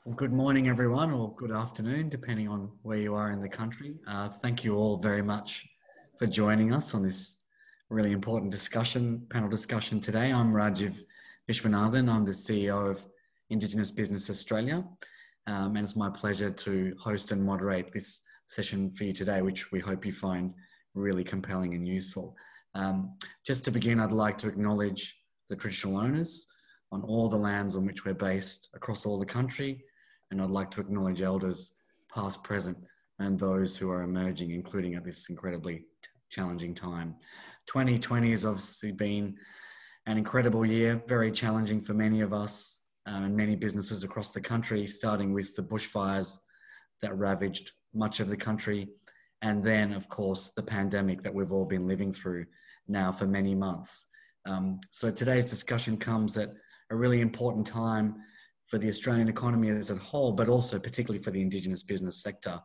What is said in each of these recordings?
Well, good morning, everyone, or good afternoon, depending on where you are in the country. Thank you all very much for joining us on this really important panel discussion today. I'm Rajiv Viswanathan. I'm the CEO of Indigenous Business Australia, and it's my pleasure to host and moderate this session for you today, which we hope you find really compelling and useful. Just to begin, I'd like to acknowledge the traditional owners on all the lands on which we're based across all the country. And I'd like to acknowledge elders past, present, and those who are emerging, including at this incredibly challenging time. 2020 has obviously been an incredible year, very challenging for many of us and many businesses across the country, starting with the bushfires that ravaged much of the country. And then, of course, the pandemic that we've all been living through now for many months. So today's discussion comes at a really important time for the Australian economy as a whole, but also particularly for the Indigenous business sector.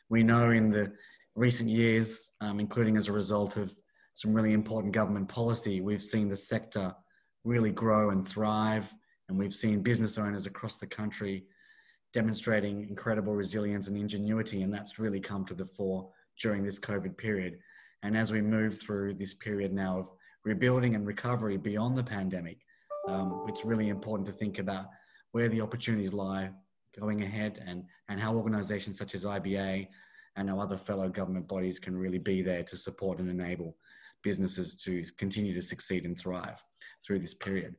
We know in the recent years, including as a result of some really important government policy, we've seen the sector really grow and thrive, and we've seen business owners across the country demonstrating incredible resilience and ingenuity, and that's really come to the fore during this COVID period. And as we move through this period now of rebuilding and recovery beyond the pandemic, it's really important to think about where the opportunities lie going ahead and how organisations such as IBA and our other fellow government bodies can really be there to support and enable businesses to continue to succeed and thrive through this period.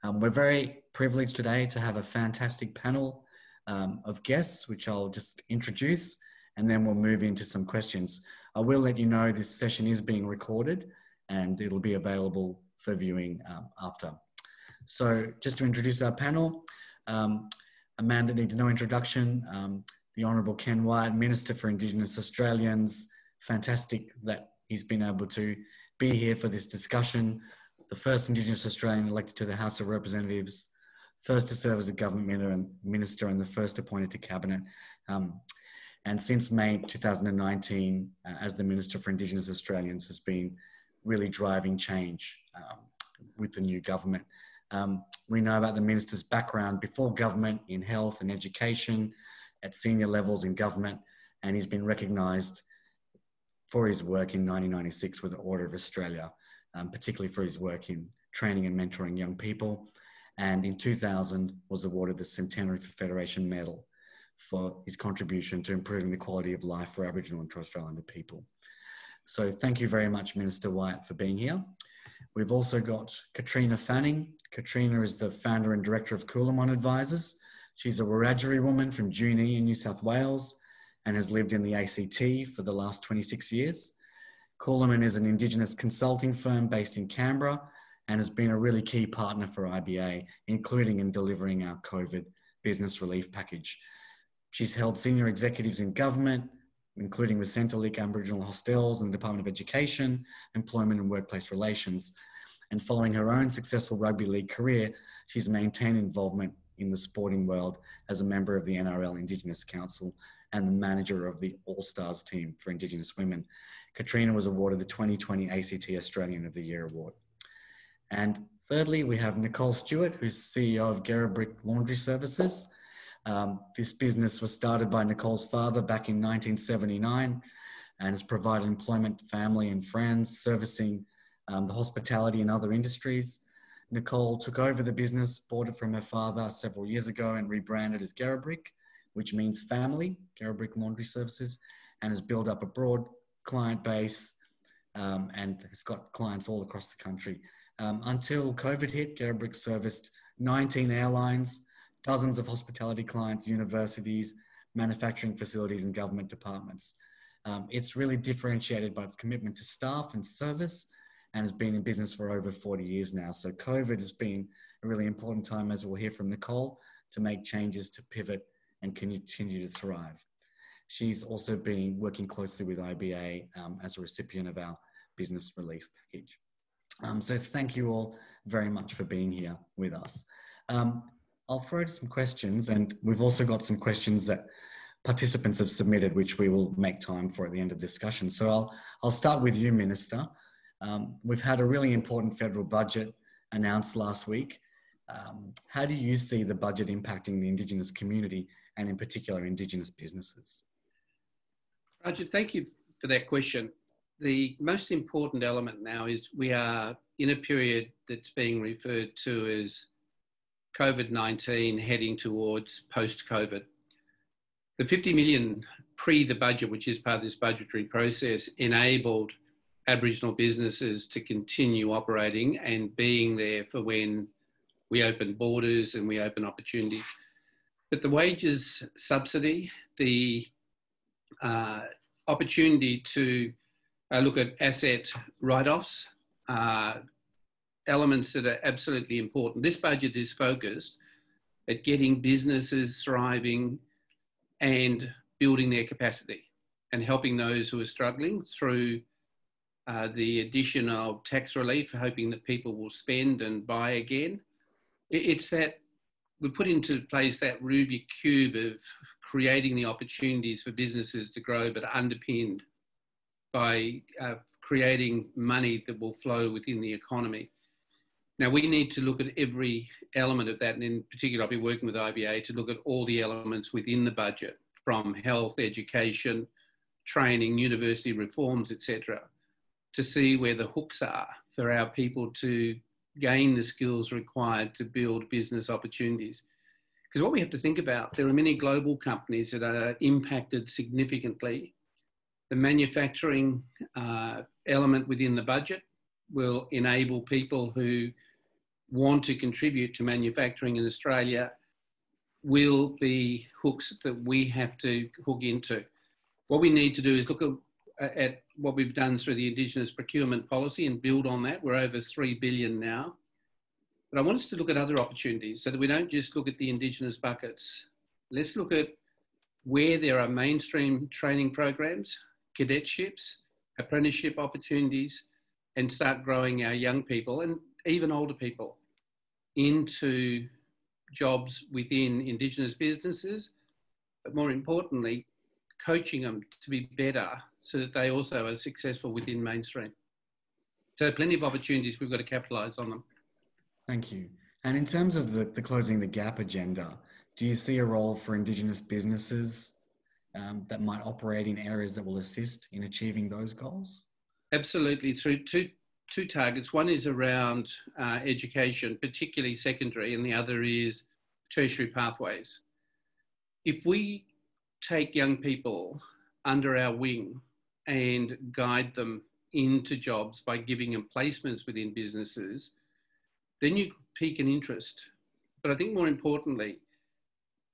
We're very privileged today to have a fantastic panel of guests, which I'll just introduce, and then we'll move into some questions. I will let you know this session is being recorded and it'll be available for viewing after. So just to introduce our panel, a man that needs no introduction, the Honourable Ken Wyatt, Minister for Indigenous Australians. Fantastic that he's been able to be here for this discussion. The first Indigenous Australian elected to the House of Representatives, first to serve as a government minister and the first appointed to cabinet. And since May 2019, as the Minister for Indigenous Australians, has been really driving change with the new government. We know about the Minister's background before government in health and education at senior levels in government, and he's been recognised for his work in 1996 with the Order of Australia, particularly for his work in training and mentoring young people. And in 2000 was awarded the Centenary Federation Medal for his contribution to improving the quality of life for Aboriginal and Torres Strait Islander people. So thank you very much, Minister Wyatt, for being here. We've also got Katrina Fanning. Katrina is the founder and director of Coolamon Advisors. She's a Wiradjuri woman from Junee in New South Wales and has lived in the ACT for the last 26 years. Coolamon is an Indigenous consulting firm based in Canberra and has been a really key partner for IBA, including in delivering our COVID business relief package. She's held senior executives in government, including with Centrelink Aboriginal Hostels and the Department of Education, Employment and Workplace Relations. And following her own successful rugby league career, she's maintained involvement in the sporting world as a member of the NRL Indigenous Council and the manager of the All-Stars team for Indigenous women. Katrina was awarded the 2020 ACT Australian of the Year Award. And thirdly, we have Nicole Stewart, who's CEO of Gerrbik Laundry Services. This business was started by Nicole's father back in 1979 and has provided employment to family and friends, servicing the hospitality and other industries. Nicole took over the business, bought it from her father several years ago and rebranded as Gerrbik, which means family, Gerrbik Laundry Services, and has built up a broad client base and has got clients all across the country. Until COVID hit, Gerrbik serviced 19 airlines, dozens of hospitality clients, universities, manufacturing facilities, and government departments. It's really differentiated by its commitment to staff and service and has been in business for over 40 years now. So COVID has been a really important time, as we'll hear from Nicole, to make changes, to pivot and continue to thrive. She's also been working closely with IBA as a recipient of our business relief package. So thank you all very much for being here with us. I'll throw to some questions, and we've also got some questions that participants have submitted, which we will make time for at the end of the discussion. So I'll start with you, Minister. We've had a really important federal budget announced last week, How do you see the budget impacting the Indigenous community and in particular Indigenous businesses? Rajiv, thank you for that question. The most important element now is we are in a period that's being referred to as COVID-19 heading towards post-COVID. The 50 million pre the budget, which is part of this budgetary process, enabled Aboriginal businesses to continue operating and being there for when we open borders and we open opportunities. But the wages subsidy, the opportunity to look at asset write-offs, elements that are absolutely important. This budget is focused at getting businesses thriving and building their capacity and helping those who are struggling through the addition of tax relief, hoping that people will spend and buy again. It's that we put into place that Rubik cube of creating the opportunities for businesses to grow, but underpinned by creating money that will flow within the economy. Now, we need to look at every element of that, and in particular, I'll be working with IBA to look at all the elements within the budget, from health, education, training, university reforms, etc., to see where the hooks are for our people to gain the skills required to build business opportunities. Because what we have to think about, there are many global companies that are impacted significantly. The manufacturing element within the budget will enable people who want to contribute to manufacturing in Australia will be hooks that we have to hook into. What we need to do is look at what we've done through the Indigenous procurement policy and build on that. We're over 3 billion now. But I want us to look at other opportunities so that we don't just look at the Indigenous buckets. Let's look at where there are mainstream training programs, cadetships, apprenticeship opportunities, and start growing our young people and even older people into jobs within Indigenous businesses, but more importantly, coaching them to be better so that they also are successful within mainstream. So plenty of opportunities, we've got to capitalise on them. Thank you. And in terms of the Closing the Gap agenda, do you see a role for Indigenous businesses that might operate in areas that will assist in achieving those goals? Absolutely, through two targets. One is around education, particularly secondary, and the other is tertiary pathways. If we take young people under our wing and guide them into jobs by giving them placements within businesses, then you pique an interest. But I think more importantly,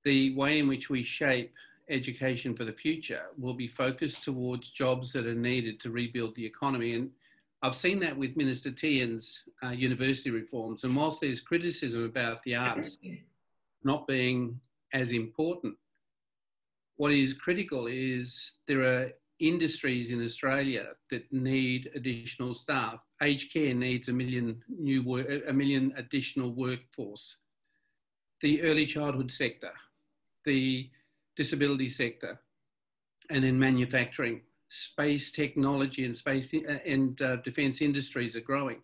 the way in which we shape education for the future will be focused towards jobs that are needed to rebuild the economy. And I've seen that with Minister Tian's university reforms. And whilst there's criticism about the arts not being as important, what is critical is there are industries in Australia that need additional staff. Aged care needs a million additional workforce. The early childhood sector, the disability sector, and then manufacturing, space technology and space and defence industries are growing.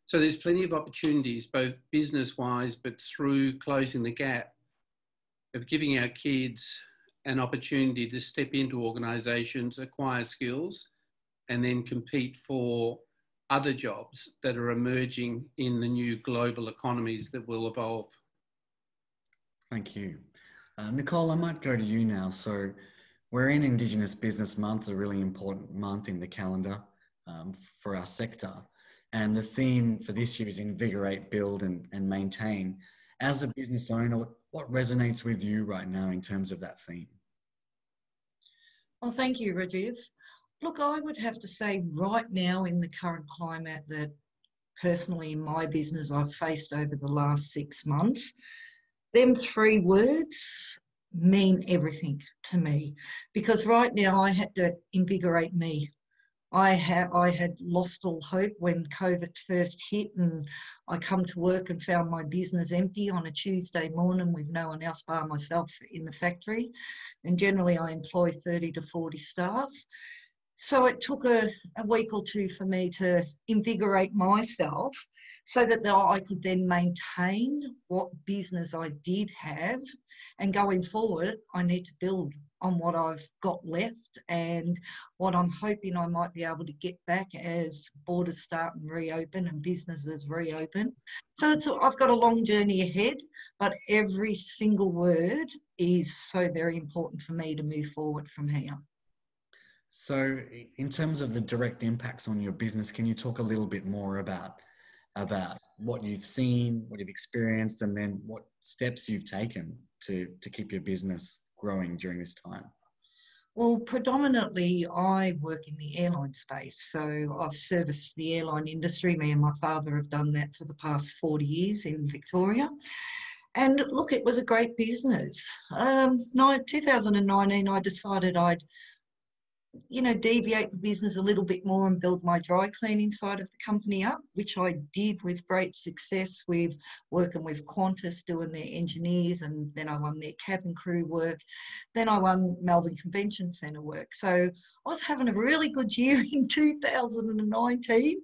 So there's plenty of opportunities, both business-wise, but through closing the gap of giving our kids an opportunity to step into organisations, acquire skills, and then compete for other jobs that are emerging in the new global economies that will evolve. Thank you. Nicole, I might go to you now. So we're in Indigenous Business Month, a really important month in the calendar for our sector. And the theme for this year is invigorate, build and maintain. As a business owner, what resonates with you right now in terms of that theme? Well, thank you, Rajiv. Look, I would have to say right now in the current climate that personally in my business I've faced over the last 6 months, them 3 words mean everything to me, because right now I had to invigorate me. I had lost all hope when COVID first hit, and I come to work and found my business empty on a Tuesday morning with no one else bar myself in the factory. And generally I employ 30 to 40 staff. So it took a week or two for me to invigorate myself so that I could then maintain what business I did have. And going forward, I need to build on what I've got left and what I'm hoping I might be able to get back as borders start and reopen and businesses reopen. So I've got a long journey ahead, but every single word is so very important for me to move forward from here. So in terms of the direct impacts on your business, can you talk a little bit more about what you've seen, what you've experienced, and then what steps you've taken to keep your business growing during this time? Well, predominantly I work in the airline space. So I've serviced the airline industry. Me and my father have done that for the past 40 years in Victoria. And look, it was a great business. 2019, I decided I'd deviate the business a little bit more and build my dry cleaning side of the company up, which I did with great success with working with Qantas, doing their engineers, and then I won their cabin crew work. Then I won Melbourne Convention Centre work. So I was having a really good year in 2019,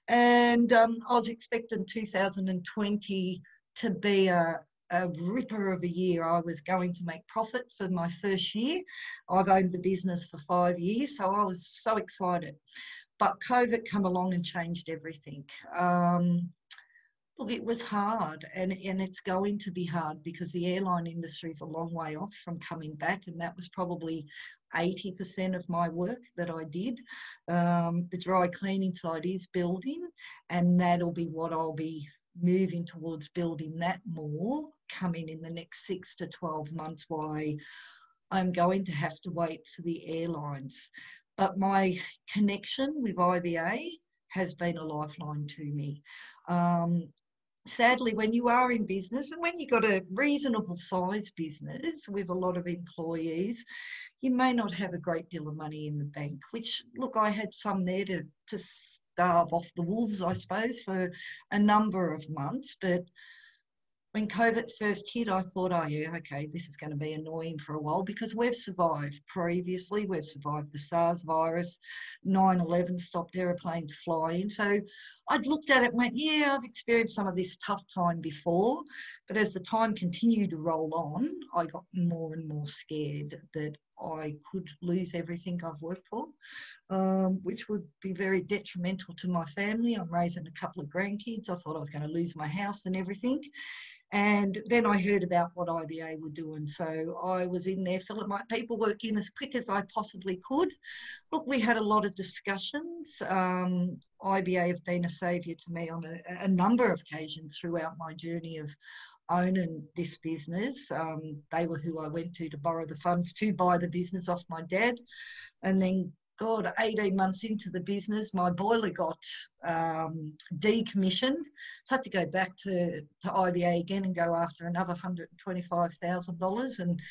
and I was expecting 2020 to be a ripper of a year. I was going to make profit for my first year. I've owned the business for 5 years, so I was so excited. But COVID came along and changed everything. Look, it was hard, and it's going to be hard because the airline industry is a long way off from coming back, and that was probably 80% of my work that I did. The dry cleaning side is building, and that'll be what I'll be moving towards, building that more coming in the next 6 to 12 months. Why I'm going to have to wait for the airlines. But my connection with IBA has been a lifeline to me. Sadly, when you are in business and when you've got a reasonable size business with a lot of employees, you may not have a great deal of money in the bank, which, look, I had some there to starve off the wolves, I suppose, for a number of months. But when COVID first hit, I thought, oh yeah, okay, this is going to be annoying for a while, because we've survived previously. We've survived the SARS virus, 9/11 stopped aeroplanes flying. So I'd looked at it and went, yeah, I've experienced some of this tough time before. But as the time continued to roll on, I got more and more scared that I could lose everything I've worked for, which would be very detrimental to my family. I'm raising a couple of grandkids. I thought I was going to lose my house and everything. And then I heard about what IBA were doing. So I was in there filling my paperwork in as quick as I possibly could. Look, we had a lot of discussions. IBA have been a saviour to me on a number of occasions throughout my journey of owning this business. They were who I went to borrow the funds to buy the business off my dad. And then, God, 18 months into the business, my boiler got decommissioned. So I had to go back to IBA again and go after another $125,000. And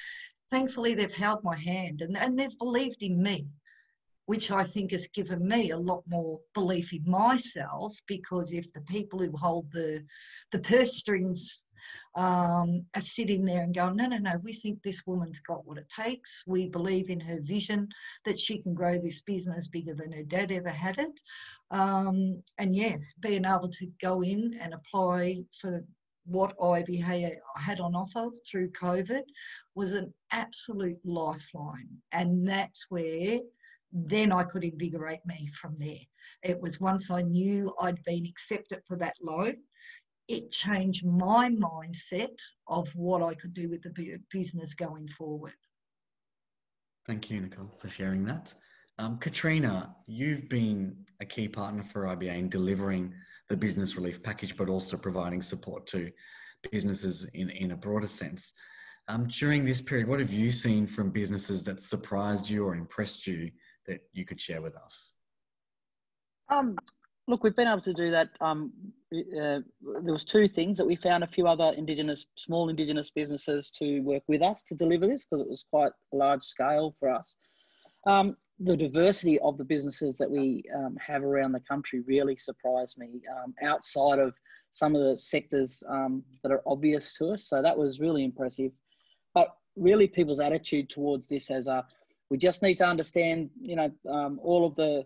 thankfully, they've held my hand and they've believed in me, which I think has given me a lot more belief in myself, because if the people who hold the purse strings are sitting there and going, no, we think this woman's got what it takes. We believe in her vision that she can grow this business bigger than her dad ever had it. And yeah, being able to go in and apply for what IBA had on offer through COVID was an absolute lifeline. And that's where then I could invigorate me from there. It was once I knew I'd been accepted for that loan, it changed my mindset of what I could do with the business going forward. Thank you, Nicole, for sharing that. Katrina, you've been a key partner for IBA in delivering the business relief package, but also providing support to businesses in a broader sense. During this period, what have you seen from businesses that surprised you or impressed you that you could share with us? Look, we've been able to do that. There was two things that we found: a few other small Indigenous businesses to work with us to deliver this, because it was quite a large scale for us. The diversity of the businesses that we have around the country really surprised me, outside of some of the sectors that are obvious to us. So that was really impressive. But really, people's attitude towards this as we just need to understand, all of the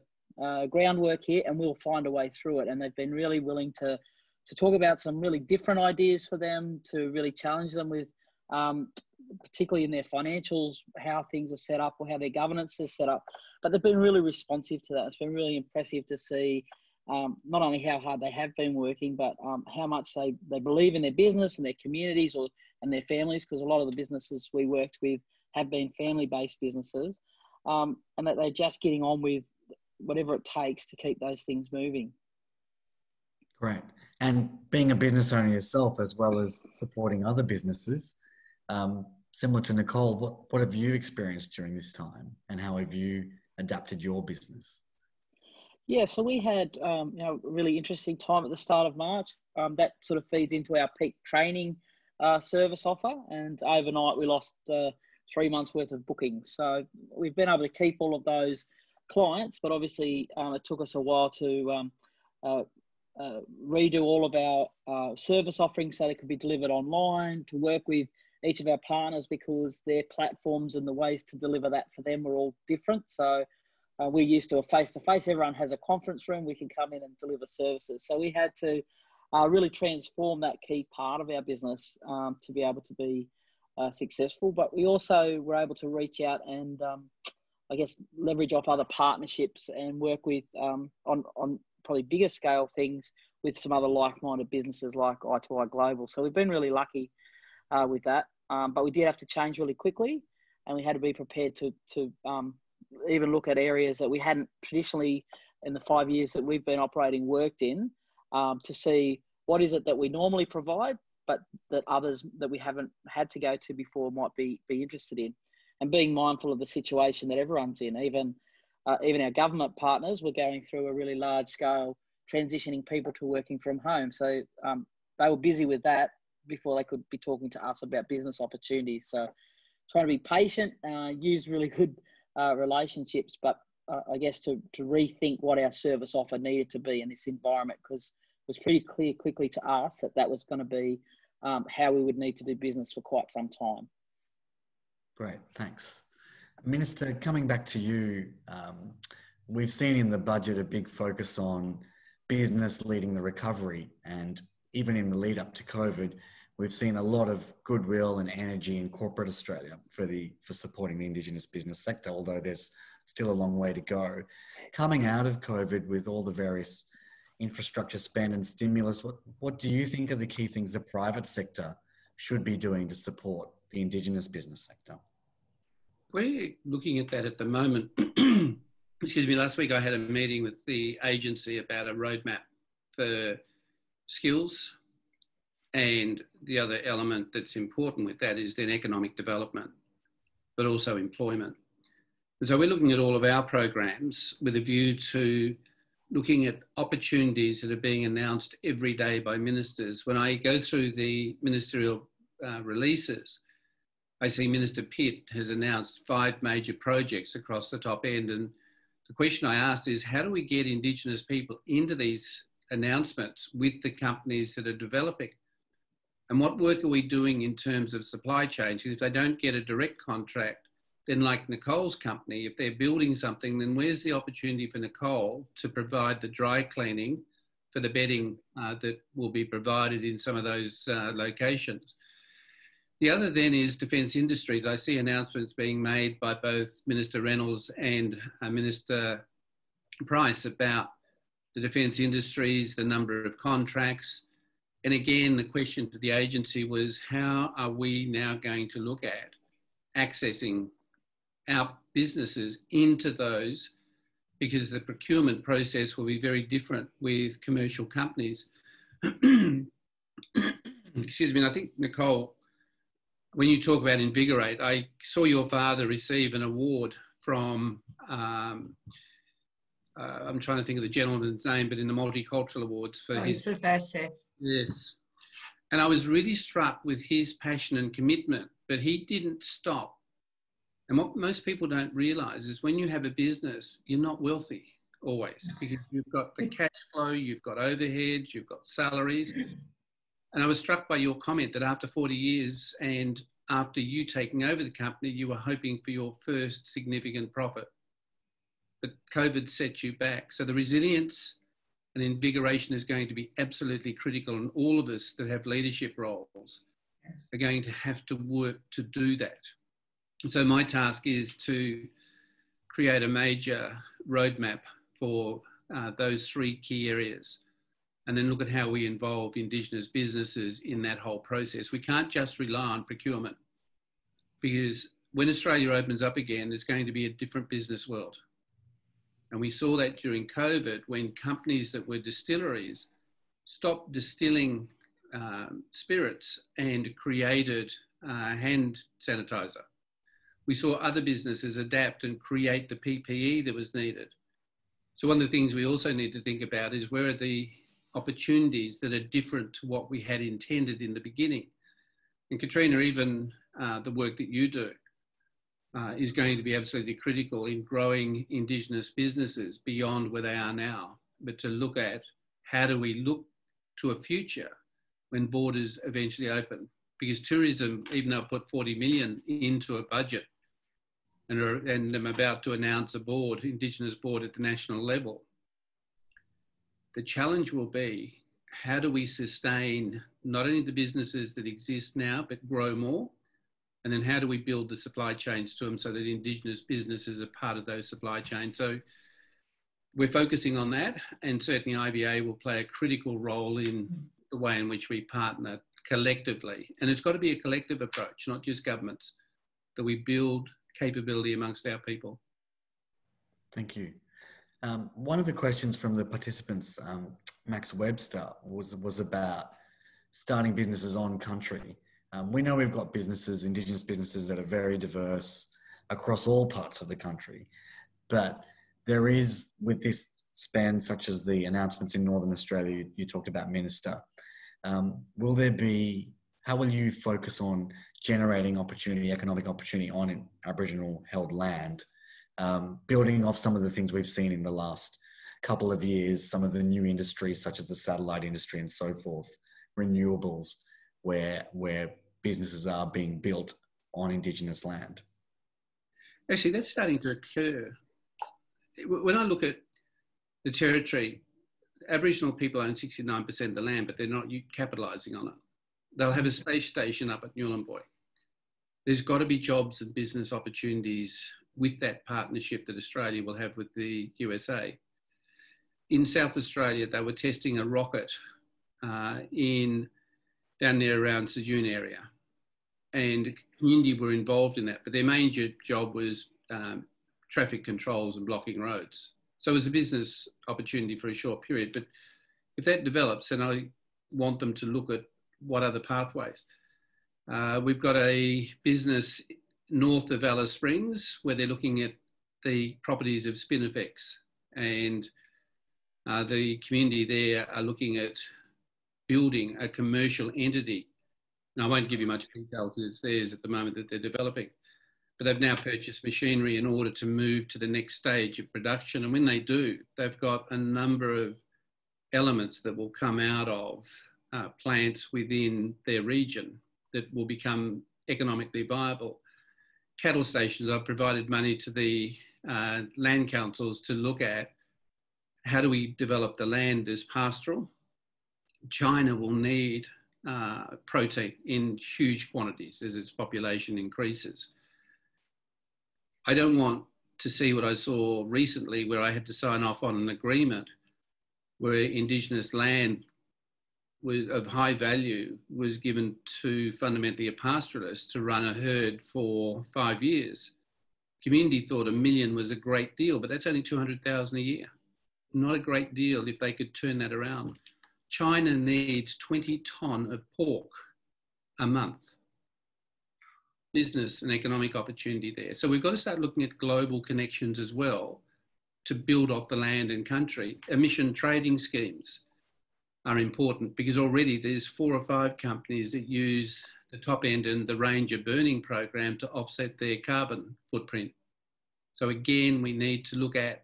groundwork here, and we'll find a way through it. And they've been really willing to talk about some really different ideas for them, to really challenge them with, particularly in their financials, how things are set up or how their governance is set up. But they've been really responsive to that. It's been really impressive to see not only how hard they have been working, but how much they believe in their business and their communities and their families, because a lot of the businesses we worked with have been family-based businesses, and that they're just getting on with whatever it takes to keep those things moving. Great. And being a business owner yourself, as well as supporting other businesses, similar to Nicole, what have you experienced during this time, and how have you adapted your business? Yeah, so we had a really interesting time at the start of March. That sort of feeds into our peak training service offer, and overnight we lost 3 months worth of bookings. So we've been able to keep all of those clients, but obviously it took us a while to redo all of our service offerings so they could be delivered online, to work with each of our partners, because their platforms and the ways to deliver that for them were all different. So we're used to a face-to-face. Everyone has a conference room. We can come in and deliver services. So we had to really transform that key part of our business to be able to be successful. But we also were able to reach out and, leverage off other partnerships and work with on probably bigger scale things with some other like-minded businesses like I2I Global. So we've been really lucky with that. But we did have to change really quickly, and we had to be prepared to even look at areas that we hadn't traditionally, in the 5 years that we've been operating, worked in, to see what is it that we normally provide, but that others that we haven't had to go to before might be interested in. And being mindful of the situation that everyone's in, even our government partners were going through a really large scale transitioning people to working from home. So they were busy with that before they could be talking to us about business opportunities. So trying to be patient, use really good relationships, but I guess to rethink what our service offer needed to be in this environment, because it was pretty clear quickly to us that was going to be how we would need to do business for quite some time. Great, thanks. Minister, coming back to you, we've seen in the budget a big focus on business leading the recovery, and even in the lead up to COVID, we've seen a lot of goodwill and energy in corporate Australia for supporting the Indigenous business sector, although there's still a long way to go. Coming out of COVID with all the various infrastructure spend and stimulus, what do you think are the key things the private sector should be doing to support the Indigenous business sector? We're looking at that at the moment. Excuse me, last week I had a meeting with the agency about a roadmap for skills, and the other element that's important with that is then economic development, but also employment. And so we're looking at all of our programs with a view to looking at opportunities that are being announced every day by ministers. When I go through the ministerial releases, I see Minister Pitt has announced 5 major projects across the top end. And the question I asked is, how do we get Indigenous people into these announcements with the companies that are developing? And what work are we doing in terms of supply chains? Because if they don't get a direct contract, then like Nicole's company, if they're building something, then where's the opportunity for Nicole to provide the dry cleaning for the bedding that will be provided in some of those locations? The other then is defence industries. I see announcements being made by both Minister Reynolds and Minister Price about the defence industries, the number of contracts. And again, the question to the agency was, how are we now going to look at accessing our businesses into those? Because the procurement process will be very different with commercial companies. Excuse me, and I think, Nicole, when you talk about Invigorate, I saw your father receive an award from, I'm trying to think of the gentleman's name, but in the Multicultural Awards for his... Yes. And I was really struck with his passion and commitment, but he didn't stop. And what most people don't realise is when you have a business, you're not wealthy always, because you've got the cash flow, you've got overheads, you've got salaries. And I was struck by your comment that after 40 years and after you taking over the company, you were hoping for your first significant profit. But COVID set you back. So the resilience and invigoration is going to be absolutely critical, and all of us that have leadership roles are going to have to work to do that. And so my task is to create a major roadmap for those three key areas, and then look at how we involve Indigenous businesses in that whole process. We can't just rely on procurement, because when Australia opens up again, it's going to be a different business world. And we saw that during COVID, when companies that were distilleries stopped distilling spirits and created hand sanitizer. We saw other businesses adapt and create the PPE that was needed. So one of the things we also need to think about is, where are the opportunities that are different to what we had intended in the beginning? And Katrina, even the work that you do is going to be absolutely critical in growing Indigenous businesses beyond where they are now, but to look at how do we look to a future when borders eventually open. Because tourism, even though I put 40 million into a budget, and I'm about to announce a board, Indigenous board at the national level, the challenge will be, how do we sustain not only the businesses that exist now, but grow more? And then how do we build the supply chains to them so that Indigenous businesses are part of those supply chains? So we're focusing on that, and certainly IBA will play a critical role in the way in which we partner collectively. And it's got to be a collective approach, not just governments, that we build capability amongst our people. Thank you. One of the questions from the participants, Max Webster, was about starting businesses on country. We know we've got businesses, Indigenous businesses, that are very diverse across all parts of the country. But there is, with this span, such as the announcements in Northern Australia, you talked about, Minister, how will you focus on generating opportunity, economic opportunity on Aboriginal held land, building off some of the things we've seen in the last couple of years, some of the new industries such as the satellite industry and so forth, renewables, where businesses are being built on Indigenous land? Actually, that's starting to occur. When I look at the territory, Aboriginal people own 69% of the land, but they're not capitalising on it. They'll have a space station up at Nhulunbuy. There's got to be jobs and business opportunities with that partnership that Australia will have with the USA. In South Australia, they were testing a rocket down there around Sejun area, and community were involved in that, but their main job was traffic controls and blocking roads. So it was a business opportunity for a short period, but if that develops, then I want them to look at what other pathways. We've got a business north of Alice Springs where they're looking at the properties of Spinifex, and the community there are looking at building a commercial entity. Now, I won't give you much detail because it's theirs at the moment that they're developing, but they've now purchased machinery in order to move to the next stage of production. And when they do, they've got a number of elements that will come out of plants within their region that will become economically viable. Cattle stations, I've provided money to the land councils to look at how do we develop the land as pastoral. China will need protein in huge quantities as its population increases. I don't want to see what I saw recently where I had to sign off on an agreement where Indigenous land of high value was given to fundamentally a pastoralist to run a herd for 5 years. Community thought $1 million was a great deal, but that's only 200,000 a year. Not a great deal if they could turn that around. China needs 20 tonne of pork a month. Business and economic opportunity there. So we've got to start looking at global connections as well to build off the land and country. Emission trading schemes are important because already there's 4 or 5 companies that use the top end and the Ranger burning program to offset their carbon footprint. So again, we need to look at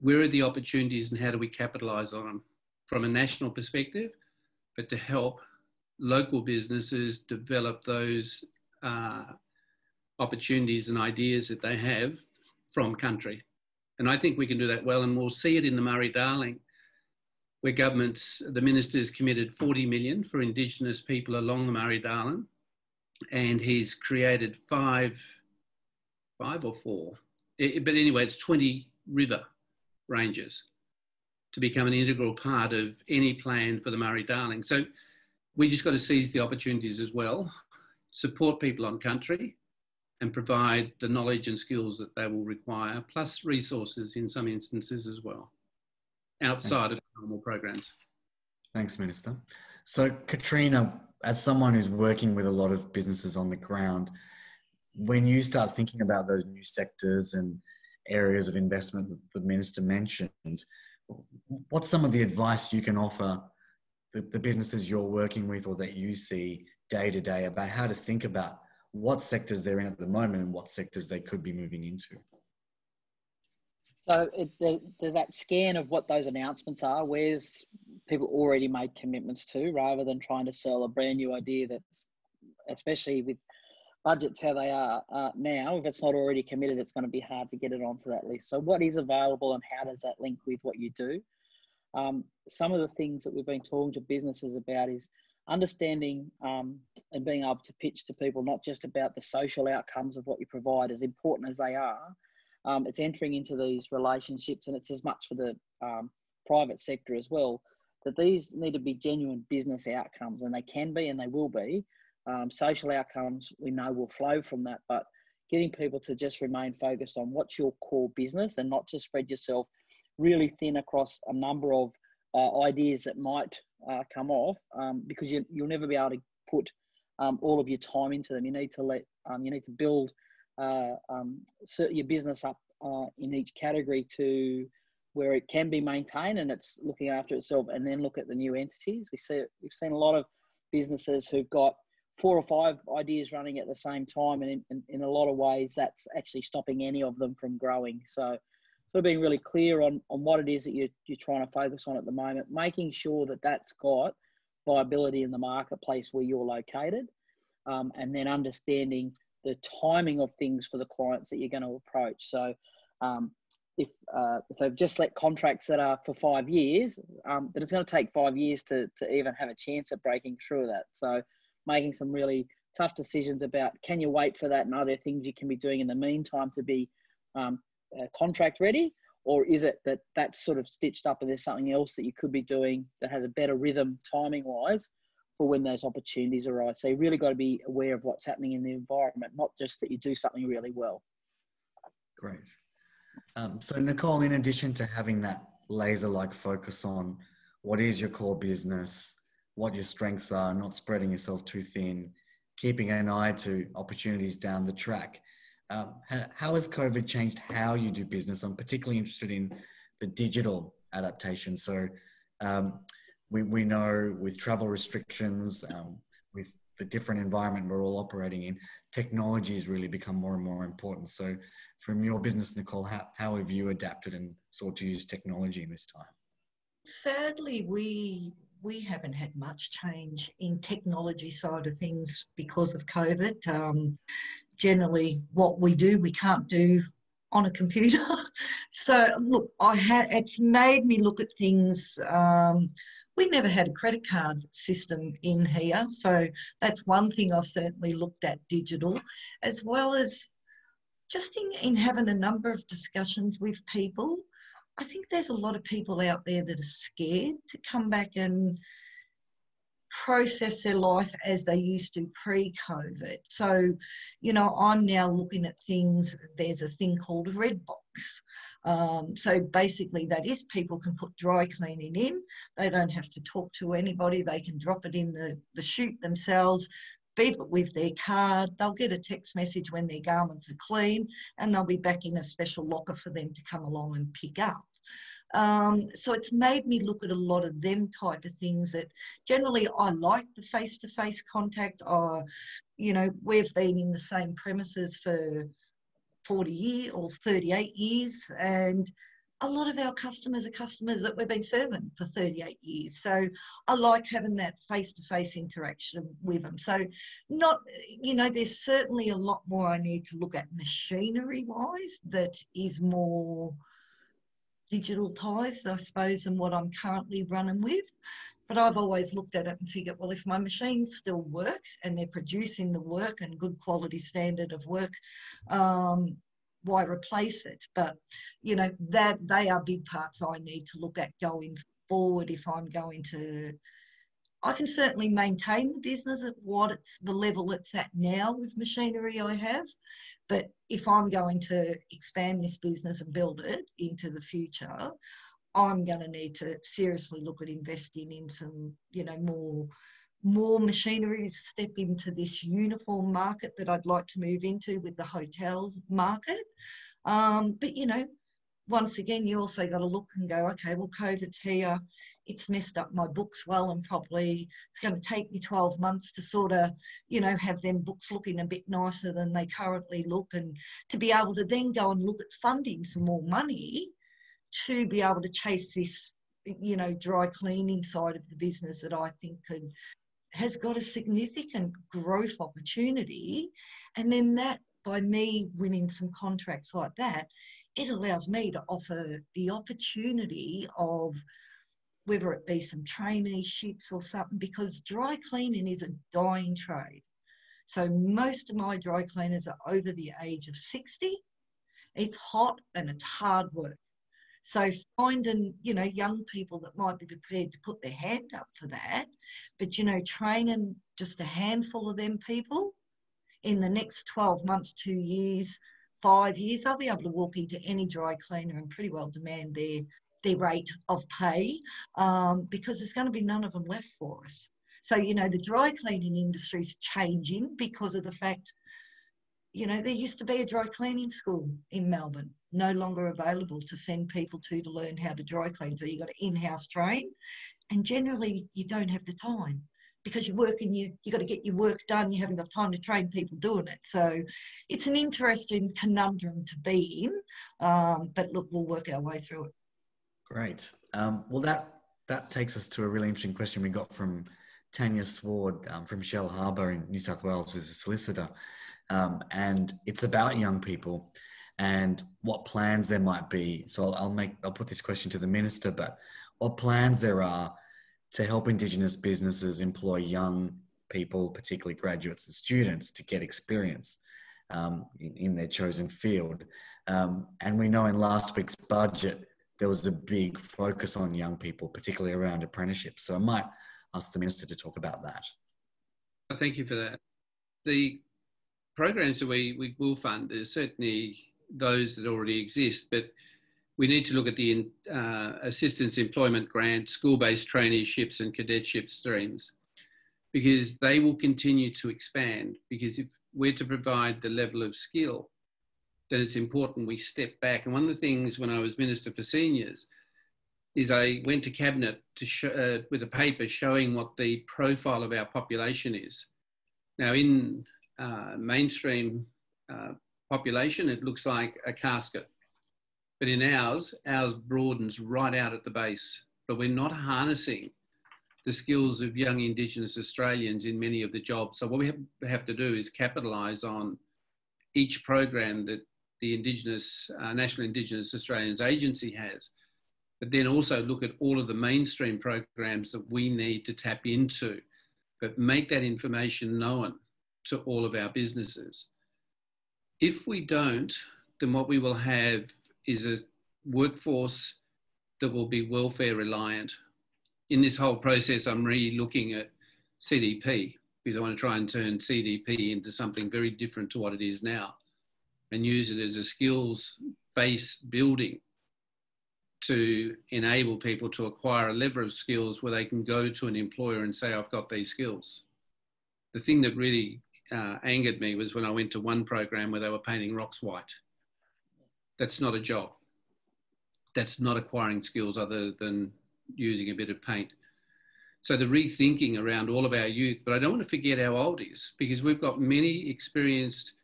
where are the opportunities and how do we capitalise on them from a national perspective, but to help local businesses develop those opportunities and ideas that they have from country. And I think we can do that well, and we'll see it in the Murray-Darling, where the minister's committed 40 million for Indigenous people along the Murray-Darling, and he's created five or four, but anyway, it's 20 river ranges to become an integral part of any plan for the Murray-Darling. So we just got to seize the opportunities as well, support people on country, and provide the knowledge and skills that they will require, plus resources in some instances as well, outside of normal programs. Thanks, Minister. So, Katrina, as someone who's working with a lot of businesses on the ground, when you start thinking about those new sectors and areas of investment that the Minister mentioned, what's some of the advice you can offer the businesses you're working with or that you see day to day about how to think about what sectors they're in at the moment and what sectors they could be moving into? So there's that scan of what those announcements are, where's people already made commitments to, rather than trying to sell a brand new idea that's, especially with budgets how they are now, if it's not already committed, it's going to be hard to get it onto that list. So what is available and how does that link with what you do? Some of the things that we've been talking to businesses about is understanding and being able to pitch to people, not just about the social outcomes of what you provide, as important as they are. It's entering into these relationships, and it's as much for the private sector as well, that these need to be genuine business outcomes, and they can be and they will be. Social outcomes we know will flow from that, but getting people to just remain focused on what's your core business and not to spread yourself really thin across a number of ideas that might come off, because you'll never be able to put all of your time into them. You need to build your business up in each category to where it can be maintained and it's looking after itself, and then look at the new entities. We've seen a lot of businesses who've got 4 or 5 ideas running at the same time, and in a lot of ways that's actually stopping any of them from growing. So sort of being really clear on what it is that you're trying to focus on at the moment, making sure that that's got viability in the marketplace where you're located, and then understanding the timing of things for the clients that you're going to approach. So if they've just let contracts that are for 5 years, then it's going to take 5 years to even have a chance at breaking through that. So making some really tough decisions about, can you wait for that, and are there things you can be doing in the meantime to be contract ready, or is it that that's sort of stitched up and there's something else that you could be doing that has a better rhythm timing wise for when those opportunities arise? So you really got to be aware of what's happening in the environment, not just that you do something really well. Great. So Nicole, in addition to having that laser-like focus on what is your core business, what your strengths are, not spreading yourself too thin, keeping an eye to opportunities down the track, how has COVID changed how you do business? I'm particularly interested in the digital adaptation. So we know with travel restrictions, with the different environment we're all operating in, technology has really become more and more important. So from your business, Nicole, how have you adapted and sought to use technology in this time? Sadly, we haven't had much change in technology side of things because of COVID. Generally, what we do, we can't do on a computer. So, look, it's made me look at things. We never had a credit card system in here. So that's one thing I've certainly looked at digital, as well as just in having a number of discussions with people. I think there's a lot of people out there that are scared to come back and process their life as they used to pre-COVID. So, I'm now looking at things. There's a thing called a red box. So basically that is, people can put dry cleaning in. They don't have to talk to anybody. They can drop it in the chute themselves, beep it with their card. They'll get a text message when their garments are clean, and they'll be back in a special locker for them to come along and pick up. So it's made me look at a lot of them type of things that generally I like the face-to-face contact. We've been in the same premises for 40 years or 38 years, and a lot of our customers are customers that we've been serving for 38 years. So I like having that face-to-face interaction with them. So not, you know, there's certainly a lot more I need to look at machinery-wise that is more digitalised, I suppose, than what I'm currently running with. But I've always looked at it and figured, well, if my machines still work and they're producing the work and good quality standard of work, why replace it? But, you know, that they are big parts I need to look at going forward if I'm going to. I can certainly maintain the business at what it's the level it's at now with machinery I have. But if I'm going to expand this business and build it into the future, I'm going to need to seriously look at investing in some, you know, more machinery to step into this uniform market that I'd like to move into with the hotels market. But, you know, once again, you also got to look and go, okay, well, COVID's here. It's messed up my books well, and probably it's going to take me 12 months to sort of, you know, have them books looking a bit nicer than they currently look, and to be able to then go and look at funding some more money to be able to chase this, you know, dry cleaning side of the business that I think has got a significant growth opportunity. And then that, by me winning some contracts like that, it allows me to offer the opportunity of whether it be some traineeships or something, because dry cleaning is a dying trade. So most of my dry cleaners are over the age of 60. It's hot and it's hard work. So finding, you know, young people that might be prepared to put their hand up for that, but, you know, training just a handful of them people in the next 12 months, 2 years, 5 years, I'll be able to walk into any dry cleaner and pretty well demand their rate of pay, because there's going to be none of them left for us. So, you know, the dry cleaning industry is changing because of the fact, you know, there used to be a dry cleaning school in Melbourne, no longer available to send people to learn how to dry clean. So you've got to in-house train, and generally you don't have the time because you're working, you got to get your work done. You haven't got time to train people doing it. So it's an interesting conundrum to be in, but look, we'll work our way through it. Great. Well, that takes us to a really interesting question we got from Tanya Sward from Shell Harbour in New South Wales, who's a solicitor. And it's about young people and what plans there might be. So I'll put this question to the Minister, but what plans there are to help Indigenous businesses employ young people, particularly graduates and students, to get experience in their chosen field. And we know in last week's budget, there was a big focus on young people, particularly around apprenticeships. So I might ask the Minister to talk about that. Thank you for that. The programs that we will fund, there's certainly those that already exist, but we need to look at the assistance employment grant, school-based traineeships and cadetship streams, because they will continue to expand. Because if we're to provide the level of skill, then it's important we step back. And one of the things when I was Minister for Seniors is I went to Cabinet to with a paper showing what the profile of our population is. Now in mainstream population, it looks like a casket. But in ours broadens right out at the base. But we're not harnessing the skills of young Indigenous Australians in many of the jobs. So what we have to do is capitalise on each program that the National Indigenous Australians Agency has, but then also look at all of the mainstream programs that we need to tap into, but make that information known to all of our businesses. If we don't, then what we will have is a workforce that will be welfare reliant. In this whole process, I'm really looking at CDP because I want to try and turn CDP into something very different to what it is now and use it as a skills-based building to enable people to acquire a level of skills where they can go to an employer and say, I've got these skills. The thing that really angered me was when I went to one program where they were painting rocks white. That's not a job. That's not acquiring skills other than using a bit of paint. So the rethinking around all of our youth, but I don't want to forget our oldies, because we've got many experienced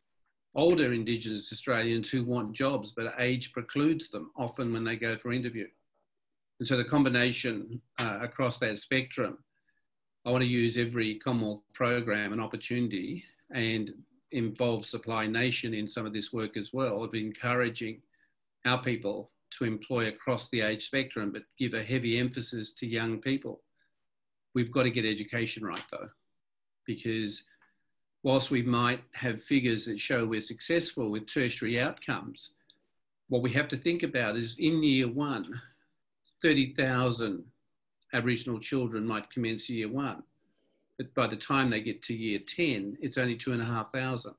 older Indigenous Australians who want jobs, but age precludes them often when they go for interview. And so the combination across that spectrum, I want to use every Commonwealth program and opportunity, and involve Supply Nation in some of this work as well, of encouraging our people to employ across the age spectrum, but give a heavy emphasis to young people. We've got to get education right though, because whilst we might have figures that show we're successful with tertiary outcomes, what we have to think about is in year one, 30,000 Aboriginal children might commence year one, but by the time they get to year 10, it's only 2,500.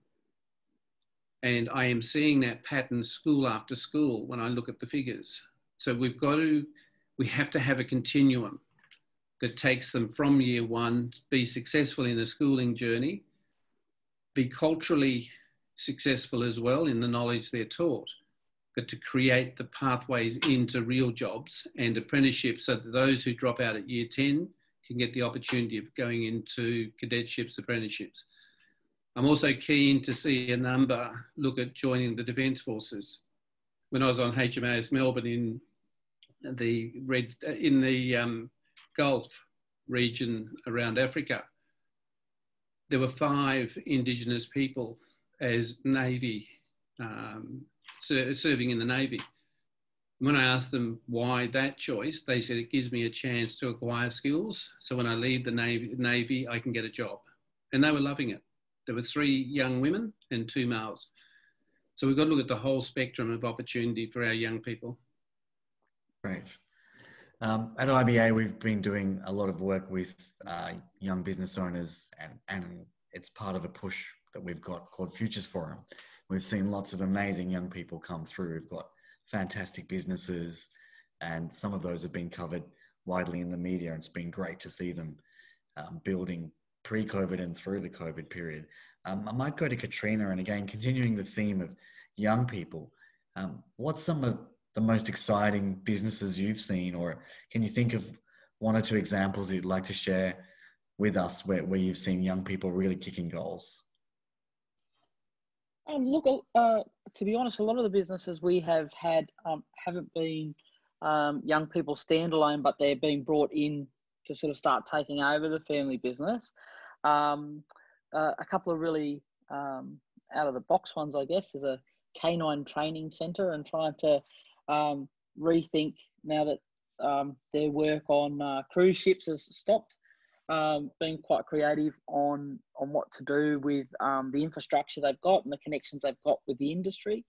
And I am seeing that pattern school after school when I look at the figures. So we have to have a continuum that takes them from year one, be successful in the schooling journey, be culturally successful as well in the knowledge they're taught, but to create the pathways into real jobs and apprenticeships so that those who drop out at year 10 can get the opportunity of going into cadetships, apprenticeships. I'm also keen to see a number look at joining the Defence Forces. When I was on HMAS Melbourne in the Gulf region around Africa, there were 5 Indigenous people as Navy, serving in the Navy. When I asked them why that choice, they said it gives me a chance to acquire skills. So when I leave the Navy, I can get a job. And they were loving it. There were 3 young women and 2 males. So we've got to look at the whole spectrum of opportunity for our young people. Great. At IBA, we've been doing a lot of work with young business owners, and it's part of a push that we've got called Futures Forum. We've seen lots of amazing young people come through. We've got fantastic businesses, and some of those have been covered widely in the media. It's been great to see them building pre-COVID and through the COVID period. I might go to Katrina, and again, continuing the theme of young people, what's some of the most exciting businesses you've seen, or can you think of 1 or 2 examples you'd like to share with us where you've seen young people really kicking goals? Look, to be honest, a lot of the businesses we have had haven't been young people standalone, but they're being brought in to sort of start taking over the family business. A couple of really out of the box ones, I guess, is a canine training centre, and trying to rethink now that their work on cruise ships has stopped. Being quite creative on what to do with the infrastructure they've got and the connections they've got with the industry.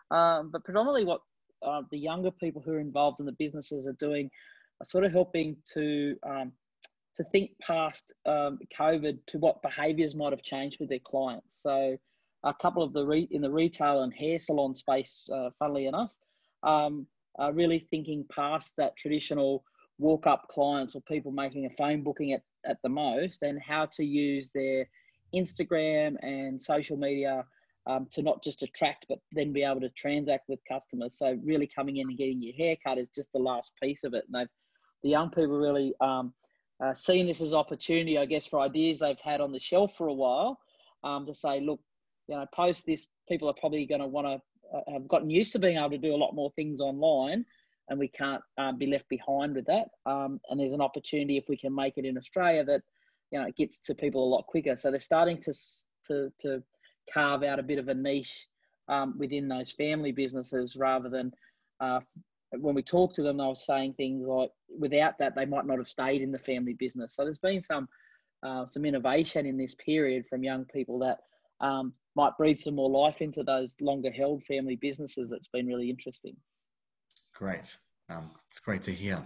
But predominantly what the younger people who are involved in the businesses are doing are sort of helping to think past COVID to what behaviours might have changed with their clients. So a couple of in the retail and hair salon space, funnily enough, are really thinking past that traditional walk-up clients or people making a phone booking at the most, and how to use their Instagram and social media to not just attract, but then be able to transact with customers. So really coming in and getting your hair cut is just the last piece of it. And the young people really seeing this as opportunity, I guess, for ideas they've had on the shelf for a while, to say, look, post this, people are probably going to want to have gotten used to being able to do a lot more things online, and we can't be left behind with that. And there's an opportunity if we can make it in Australia that, it gets to people a lot quicker. So they're starting to carve out a bit of a niche within those family businesses, rather than when we talk to them, they were saying things like, without that, they might not have stayed in the family business. So there's been some innovation in this period from young people that might breathe some more life into those longer held family businesses. That's been really interesting. Great. It's great to hear.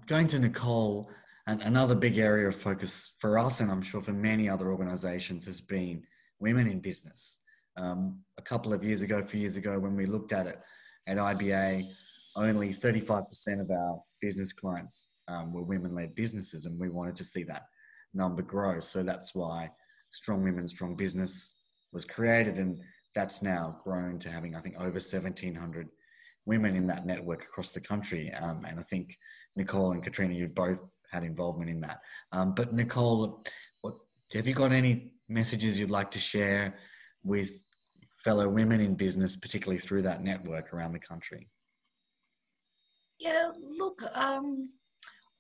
Going to Nicole, and another big area of focus for us, and I'm sure for many other organisations, has been women in business. A couple of years ago, a few years ago, when we looked at it at IBA, only 35% of our business clients were women-led businesses, and we wanted to see that number grow. So that's why Strong Women, Strong Business was created, and that's now grown to having, I think, over 1,700 women in that network across the country. And I think Nicole and Katrina, you've both had involvement in that. But Nicole, have you got any messages you'd like to share with fellow women in business, particularly through that network around the country? Yeah, look,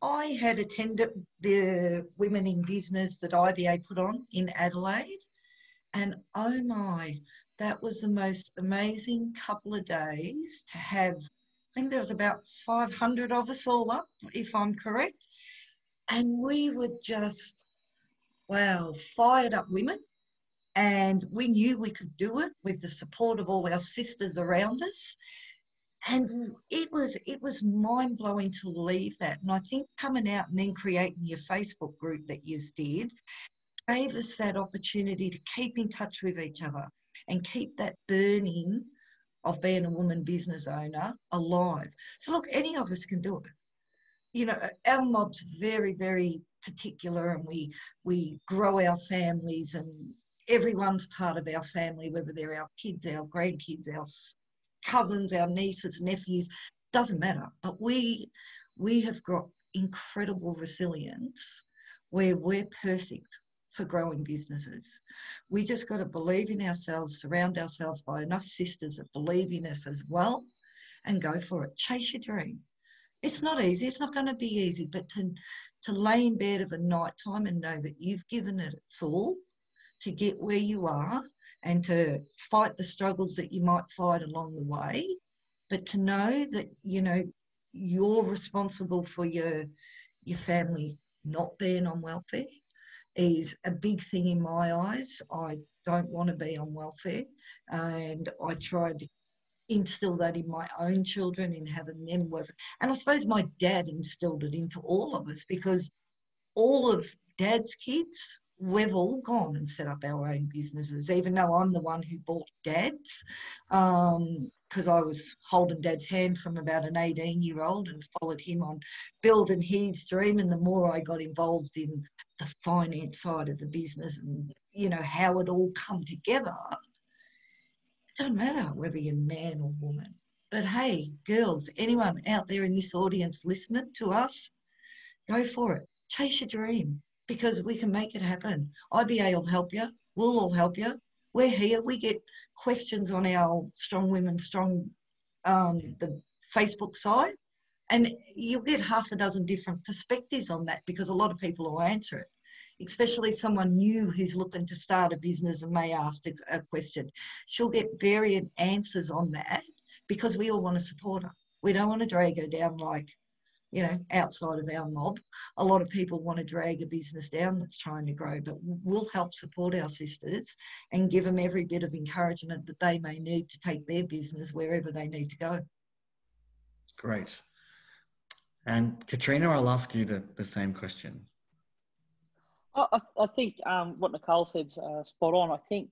I had attended the Women in Business that IBA put on in Adelaide, and oh my, that was the most amazing couple of days to have. I think there was about 500 of us all up, if I'm correct, and we were just, wow, fired up women. And we knew we could do it with the support of all our sisters around us. And it was mind-blowing to leave that. And I think coming out and then creating your Facebook group that you did gave us that opportunity to keep in touch with each other and keep that burning of being a woman business owner alive. So look, any of us can do it. You know, our mob's very, very particular, and we grow our families, and everyone's part of our family, whether they're our kids, our grandkids, our cousins, our nieces, nephews, doesn't matter. But we have got incredible resilience where we're perfect for growing businesses. We just got to believe in ourselves, surround ourselves by enough sisters that believe in us as well, and go for it. Chase your dream. It's not easy. It's not going to be easy, but to lay in bed of a night time and know that you've given it its all to get where you are, and to fight the struggles that you might fight along the way, but to know that, you know, you're responsible for your family not being on welfare is a big thing in my eyes. I don't want to be on welfare, and I tried to instill that in my own children, in having them work. And I suppose my dad instilled it into all of us, because all of Dad's kids, we've all gone and set up our own businesses, even though I'm the one who bought Dad's, because I was holding Dad's hand from about an 18-year-old and followed him on building his dream. And the more I got involved in the finance side of the business and, you know, how it all come together, it doesn't matter whether you're man or woman. But hey, girls, anyone out there in this audience listening to us, go for it. Chase your dream, because we can make it happen. IBA will help you. We'll all help you. We're here. We get questions on our Strong Women Strong, the Facebook side, and you'll get half a dozen different perspectives on that, because a lot of people will answer it, especially someone new who's looking to start a business and may ask a question. She'll get varied answers on that, because we all want to support her. We don't want to drag her down like, you know, outside of our mob. A lot of people want to drag a business down that's trying to grow, but we'll help support our sisters and give them every bit of encouragement that they may need to take their business wherever they need to go. Great. And Katrina, I'll ask you the same question. I think what Nicole said's spot on. I think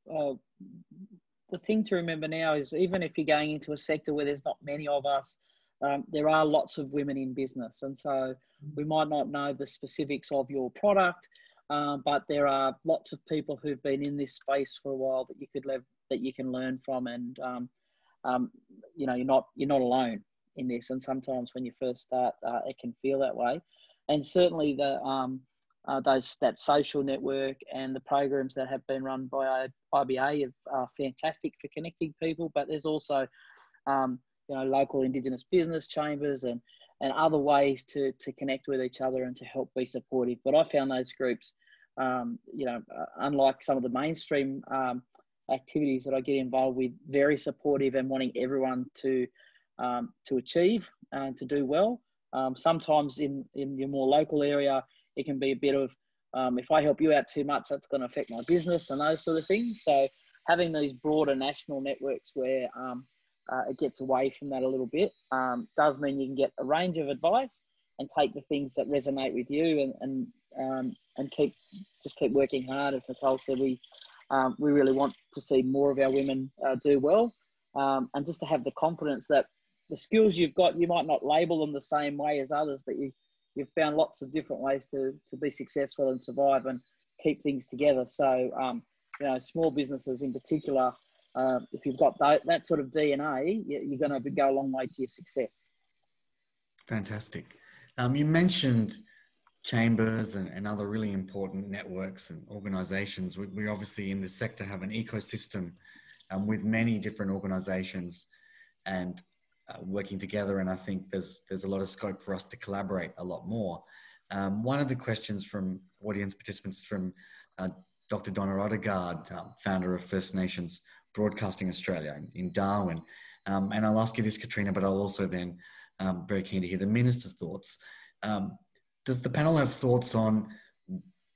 the thing to remember now is, even if you're going into a sector where there's not many of us, there are lots of women in business. And so we might not know the specifics of your product, but there are lots of people who've been in this space for a while that you can learn from. And, you know, you're not alone in this. And sometimes when you first start, it can feel that way. And certainly that social network and the programs that have been run by IBA are fantastic for connecting people, but there's also, you know, local Indigenous business chambers and other ways to connect with each other and to help be supportive. But I found those groups, you know, unlike some of the mainstream activities that I get involved with, very supportive and wanting everyone to achieve and to do well. Sometimes in your more local area, it can be a bit of, if I help you out too much, that's going to affect my business and those sort of things. So having these broader national networks where it gets away from that a little bit does mean you can get a range of advice and take the things that resonate with you and keep working hard. As Nicole said, we really want to see more of our women do well, and just to have the confidence that the skills you've got, you might not label them the same way as others, but you've found lots of different ways to be successful and survive and keep things together. So, you know, small businesses in particular, if you've got that sort of DNA, you're going to go a long way to your success. Fantastic. You mentioned chambers and other really important networks and organisations. We obviously in this sector have an ecosystem with many different organisations and working together. And I think there's a lot of scope for us to collaborate a lot more. One of the questions from audience participants from Dr. Donna Odegaard, founder of First Nations Broadcasting Australia in Darwin. And I'll ask you this, Katrina, but I'll also then very keen to hear the Minister's thoughts. Does the panel have thoughts on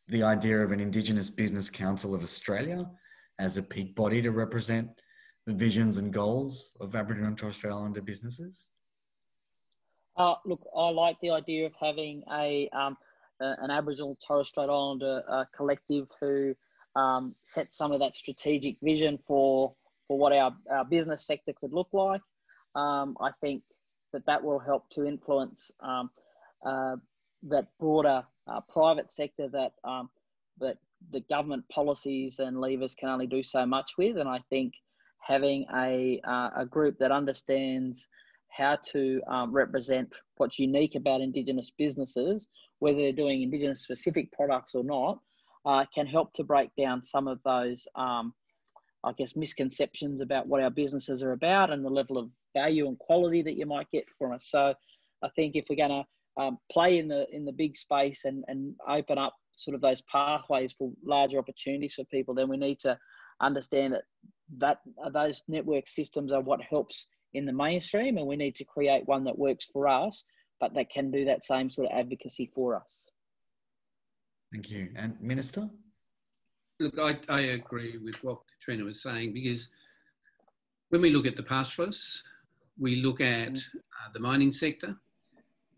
the idea of an Indigenous Business Council of Australia as a peak body to represent the visions and goals of Aboriginal and Torres Strait Islander businesses? Look, I like the idea of having an Aboriginal Torres Strait Islander collective who set some of that strategic vision for what our business sector could look like. I think that will help to influence that broader private sector that the government policies and levers can only do so much with. And I think having a group that understands how to represent what's unique about Indigenous businesses, whether they're doing Indigenous specific products or not, can help to break down some of those, I guess, misconceptions about what our businesses are about and the level of value and quality that you might get from us. So I think if we're going to play in the big space and open up sort of those pathways for larger opportunities for people, then we need to understand that those network systems are what helps in the mainstream, and we need to create one that works for us, but that can do that same sort of advocacy for us. Thank you. And Minister? Look, I agree with what Katrina was saying, because when we look at the pastoralists, we look at the mining sector,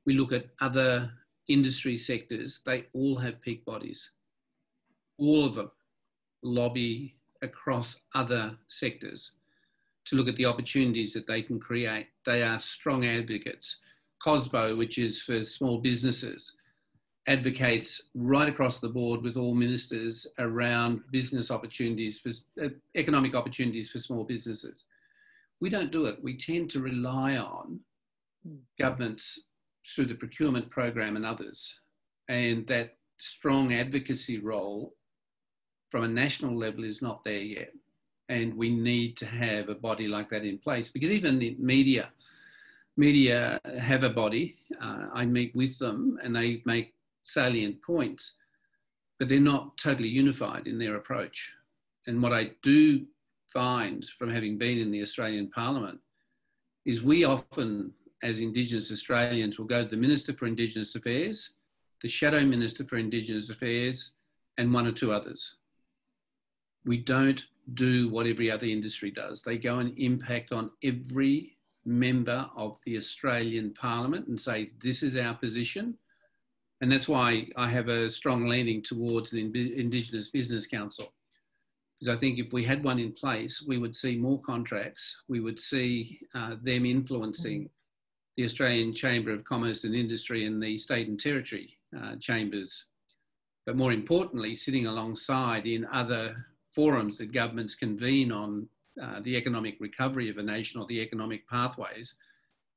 we look at other industry sectors, they all have peak bodies. All of them lobby across other sectors to look at the opportunities that they can create. They are strong advocates. COSBO, which is for small businesses, advocates right across the board with all ministers around business opportunities, for economic opportunities for small businesses. We don't do it. We tend to rely on governments through the procurement program and others. And that strong advocacy role from a national level is not there yet. And we need to have a body like that in place, because even the media have a body. I meet with them and they make salient points, but they're not totally unified in their approach. And what I do find from having been in the Australian Parliament is we often, as Indigenous Australians, will go to the Minister for Indigenous Affairs, the Shadow Minister for Indigenous Affairs, and one or two others. We don't do what every other industry does. They go and impact on every member of the Australian Parliament and say, this is our position. And that's why I have a strong leaning towards the Indigenous Business Council. Because I think if we had one in place, we would see more contracts. We would see them influencing the Australian Chamber of Commerce and Industry and the state and territory chambers. But more importantly, sitting alongside in other forums that governments convene on the economic recovery of a nation or the economic pathways,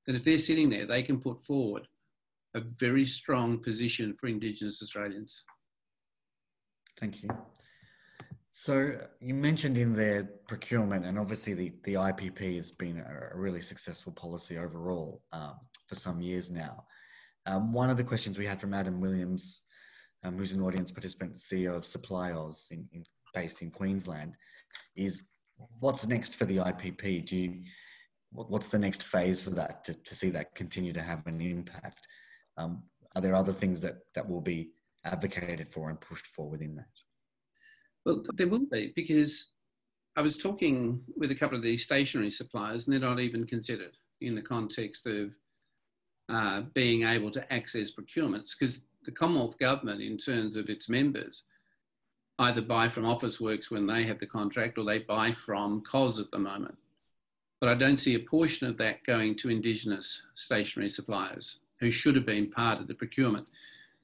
that if they're sitting there, they can put forward a very strong position for Indigenous Australians. Thank you. So you mentioned in there procurement, and obviously the IPP has been a really successful policy overall for some years now. One of the questions we had from Adam Williams, who's an audience participant, CEO of Supply Oz based in Queensland, is what's next for the IPP? What's the next phase for that to see that continue to have an impact? Are there other things that will be advocated for and pushed for within that? Well, there will be, because I was talking with a couple of these stationery suppliers and they're not even considered in the context of being able to access procurements, because the Commonwealth Government, in terms of its members, either buy from Officeworks when they have the contract or they buy from COS at the moment. But I don't see a portion of that going to Indigenous stationery suppliers who should have been part of the procurement.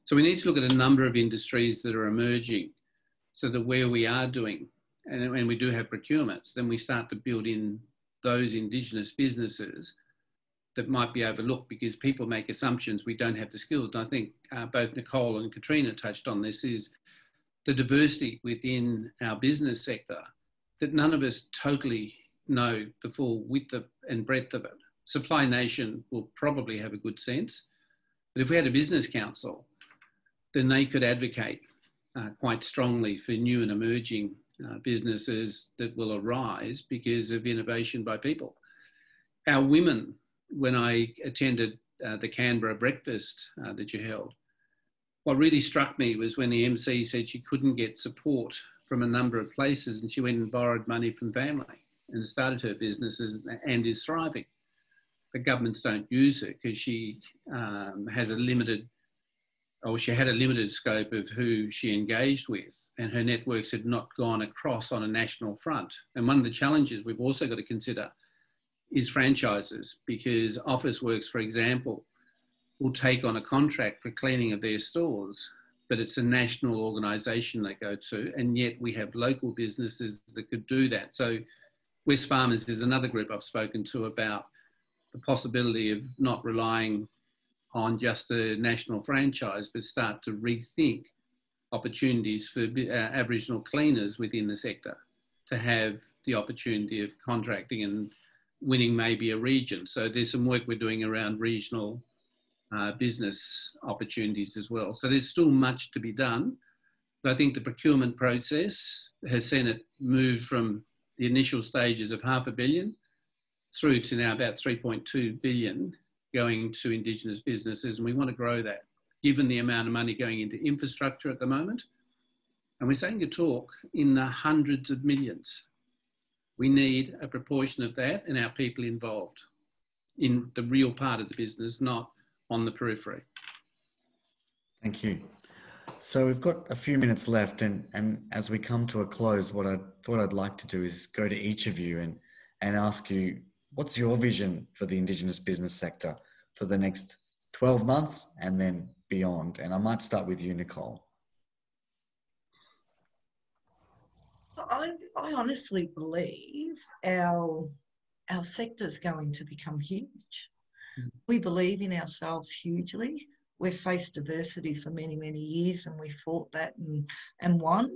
So we need to look at a number of industries that are emerging, so that where we are doing, and when we do have procurements, then we start to build in those Indigenous businesses that might be overlooked because people make assumptions we don't have the skills. And I think both Nicole and Katrina touched on this, is the diversity within our business sector, that none of us totally know the full width and breadth of it. Supply Nation will probably have a good sense, but if we had a business council, then they could advocate quite strongly for new and emerging businesses that will arise because of innovation by people. Our women, when I attended the Canberra breakfast that you held, what really struck me was when the MC said she couldn't get support from a number of places, and she went and borrowed money from family and started her businesses and is thriving. But governments don't use her because she has a limited, or she had a limited scope of who she engaged with, and her networks had not gone across on a national front. And one of the challenges we've also got to consider is franchises, because Officeworks, for example, will take on a contract for cleaning of their stores, but it's a national organisation they go to, and yet we have local businesses that could do that. So Wesfarmers is another group I've spoken to about the possibility of not relying on just a national franchise, but start to rethink opportunities for Aboriginal cleaners within the sector to have the opportunity of contracting and winning maybe a region. So there's some work we're doing around regional business opportunities as well. So there's still much to be done. But I think the procurement process has seen it move from the initial stages of $500 million through to now about 3.2 billion going to Indigenous businesses. And we want to grow that, given the amount of money going into infrastructure at the moment. And we're starting to talk in the hundreds of millions. We need a proportion of that and our people involved in the real part of the business, not on the periphery. Thank you. So we've got a few minutes left, and as we come to a close, what I thought I'd like to do is go to each of you and ask you, what's your vision for the Indigenous business sector for the next 12 months and then beyond? And I might start with you, Nicole. I honestly believe our sector is going to become huge. We believe in ourselves hugely. We've faced diversity for many, many years, and we fought that and won.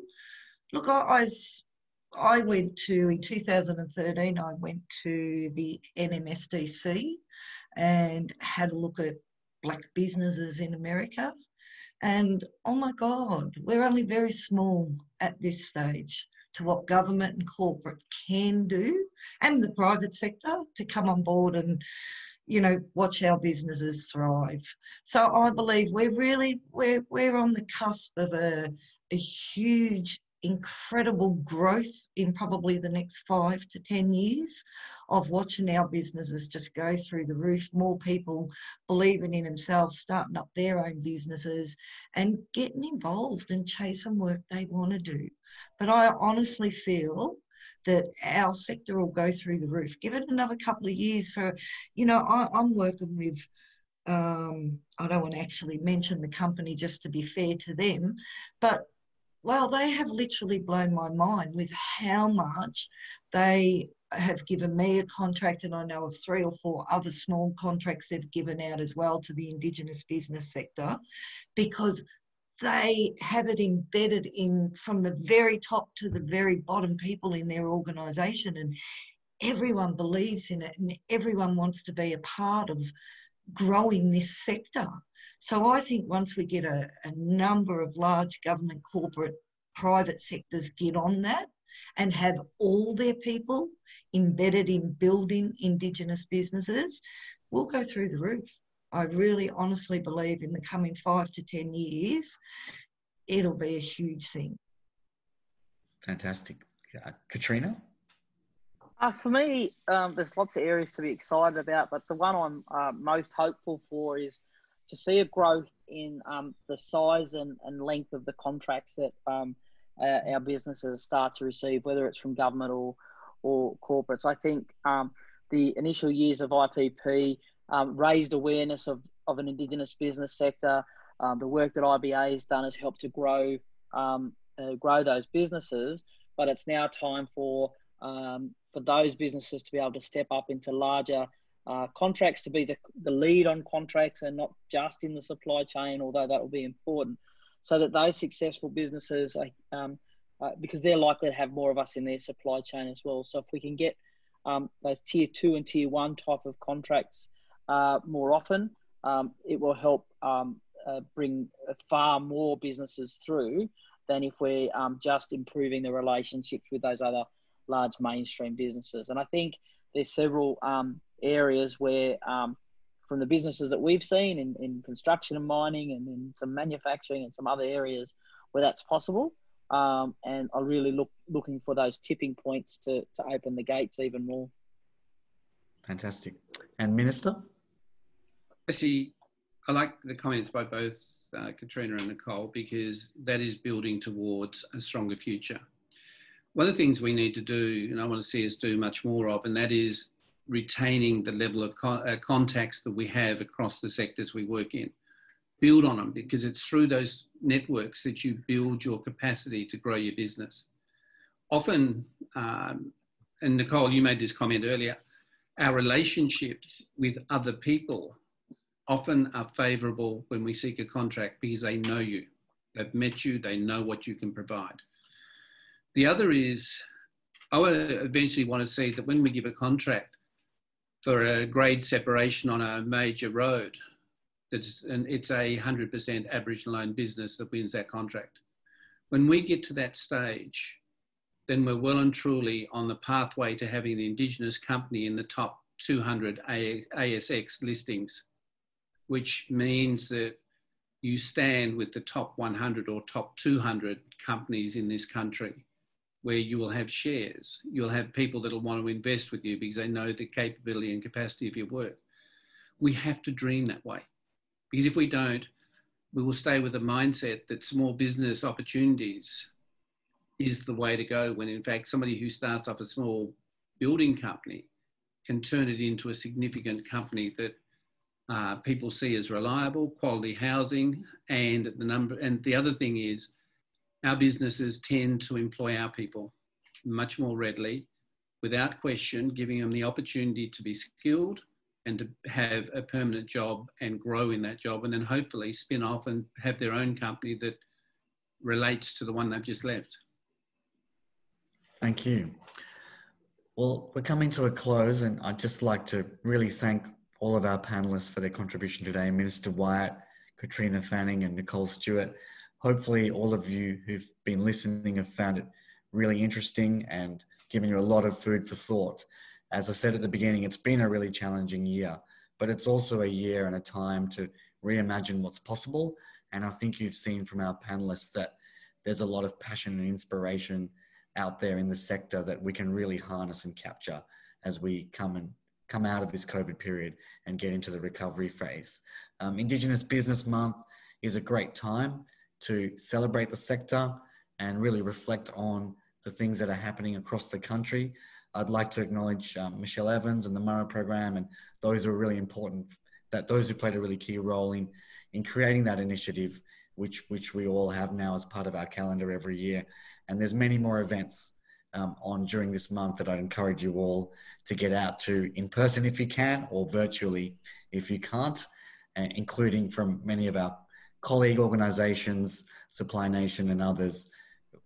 Look, I went to, in 2013, I went to the NMSDC and had a look at black businesses in America. And oh my God, we're only very small at this stage to what government and corporate can do, and the private sector, to come on board and, you know, watch our businesses thrive. So I believe we're on the cusp of a huge, incredible growth in probably the next 5 to 10 years of watching our businesses just go through the roof, more people believing in themselves, starting up their own businesses and getting involved and chasing work they want to do. But I honestly feel that our sector will go through the roof. Give it another couple of years for, you know, I'm working with, I don't want to actually mention the company just to be fair to them, but well, they have literally blown my mind with how much they have given me a contract, and I know of 3 or 4 other small contracts they've given out as well to the Indigenous business sector, because they have it embedded in from the very top to the very bottom people in their organisation, and everyone believes in it and everyone wants to be a part of growing this sector. So I think once we get a number of large government, corporate, private sectors get on that and have all their people embedded in building Indigenous businesses, we'll go through the roof. I really honestly believe in the coming 5 to 10 years, it'll be a huge thing. Fantastic. Katrina? For me, there's lots of areas to be excited about, but the one I'm most hopeful for is to see a growth in the size and length of the contracts that our businesses start to receive, whether it's from government or corporates. I think the initial years of IPP raised awareness of an Indigenous business sector. The work that IBA has done has helped to grow those businesses, but it's now time for those businesses to be able to step up into larger contracts to be the lead on contracts and not just in the supply chain, although that will be important, so that those successful businesses, because they're likely to have more of us in their supply chain as well. So if we can get those tier 2 and tier 1 type of contracts more often, it will help bring far more businesses through than if we're just improving the relationships with those other large mainstream businesses. And I think there's several areas where, from the businesses that we've seen in construction and mining and in some manufacturing and some other areas where that's possible. And I really looking for those tipping points to open the gates even more. Fantastic. And Minister? Actually, I like the comments by both Katrina and Nicole, because that is building towards a stronger future. One of the things we need to do, and I want to see us do much more of, and that is retaining the level of contacts that we have across the sectors we work in. Build on them, because it's through those networks that you build your capacity to grow your business. Often, and Nicole, you made this comment earlier, our relationships with other people often are favourable when we seek a contract because they know you, they've met you, they know what you can provide. The other is, I would eventually want to see that when we give a contract for a grade separation on a major road, and it's a 100% Aboriginal owned business that wins that contract. When we get to that stage, then we're well and truly on the pathway to having an Indigenous company in the top 200 ASX listings, which means that you stand with the top 100 or top 200 companies in this country, where you will have shares. You'll have people that will want to invest with you because they know the capability and capacity of your work. We have to dream that way, because if we don't, we will stay with the mindset that small business opportunities is the way to go, when in fact somebody who starts off a small building company can turn it into a significant company that people see as reliable, quality housing, and the other thing is, our businesses tend to employ our people much more readily, without question, giving them the opportunity to be skilled and to have a permanent job and grow in that job, and then hopefully spin off and have their own company that relates to the one they've just left. Thank you. Well, we're coming to a close, and I'd just like to really thank all of our panelists for their contribution today, Minister Wyatt, Katrina Fanning and Nicole Stewart. Hopefully all of you who've been listening have found it really interesting and given you a lot of food for thought. As I said at the beginning, it's been a really challenging year, but it's also a year and a time to reimagine what's possible. And I think you've seen from our panelists that there's a lot of passion and inspiration out there in the sector that we can really harness and capture as we come out of this COVID period and get into the recovery phase. Indigenous Business Month is a great time to celebrate the sector and really reflect on the things that are happening across the country. I'd like to acknowledge Michelle Evans and the Murrah program, and those are really important, those who played a really key role in creating that initiative, which we all have now as part of our calendar every year. And there's many more events on during this month that I'd encourage you all to get out to in person if you can, or virtually if you can't, including from many of our colleague organizations, Supply Nation and others.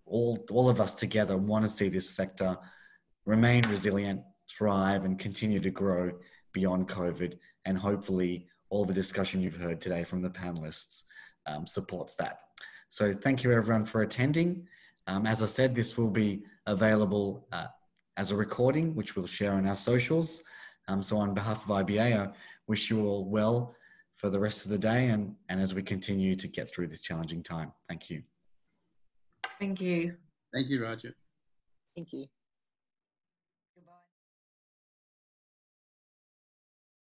All of us together want to see this sector remain resilient, thrive and continue to grow beyond COVID. And hopefully all the discussion you've heard today from the panelists supports that. So thank you everyone for attending. As I said, this will be available as a recording, which we'll share on our socials. So on behalf of IBA, I wish you all well for the rest of the day and as we continue to get through this challenging time. Thank you. Thank you. Thank you, Roger. Thank you.